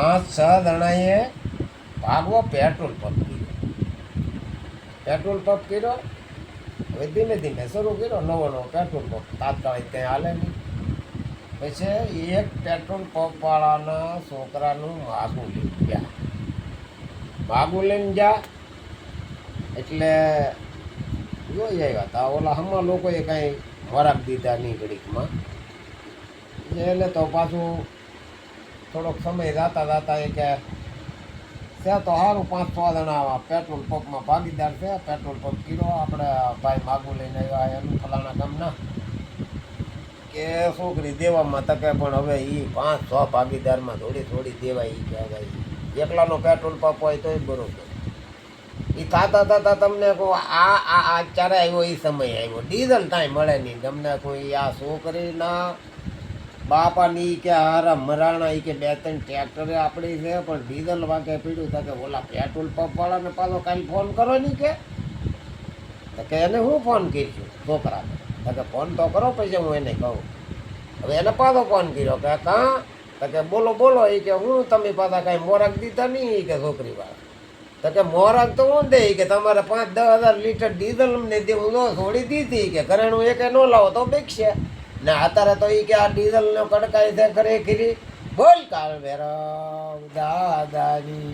5-6 જણાએ ભાગવો petrol pump કર્યો. હવે ધીમે ધીમે શરૂ કર્યો. નવો પેટ્રોલ પંપ તાત્કાલિક કંઈ હાલે નહીં. પછી એક પેટ્રોલ પંપ વાળાના છોકરાનું માગું લઈને ગયા. એટલે જોઈ આવ્યા હતા. ઓલા હમણાં લોકોએ કાંઈ વરાક દીધા નહીં ઘડીકમાં. એને તો પાછું થોડોક સમય જાતા એ કે છે તો સારું 5-6 જણા પેટ્રોલ પંપમાં ભાગીદાર છે. પેટ્રોલ પંપ કર્યો આપણે ભાઈ માગું લઈને આવ્યા એનું ફલાણા ગામના કે છોકરી દેવામાં તકે. પણ હવે એ 5-6 ભાગીદારમાં થોડી દેવાય. એ કે ભાઈ એકલાનો પેટ્રોલ પંપ હોય તોય બરોબર. એ થતા તમને કહો આ અત્યારે આવ્યો એ સમય આવ્યો. ડીઝલ ટાઈમ મળે નહીં તમને કોઈ. આ છોકરીના બાપાની કે હારા મરાણા એ કે 2-3 ટ્રેક્ટરે આપણી છે પણ ડીઝલ વાગે પીડ્યું થાય કે ઓલા પેટ્રોલ પંપ વાળાને પાછો કાલે ફોન કરો નહીં કે એને હું ફોન કરીશું છોકરાને કે ફોન તો કરો પછી હું એને કહું. હવે એને પાછો ફોન કર્યો કે કાં કે બોલો એ કે હું તમે પાછા કાંઈ મોરાક દીધા નહીં કે છોકરીવાળા તો કે મોરાક તો હું દે કે તમારે 5-10 હજાર લીટર ડીઝલ અમને દેવું ન થોડી દીધી કે ઘરેણું એક ન લાવો તો બેકશે ને. અત્યારે તો એ કે આ ડીઝલનો કડકાઈ છે ઘરે ખીરી બોલ કાલ વેરા દાદાની.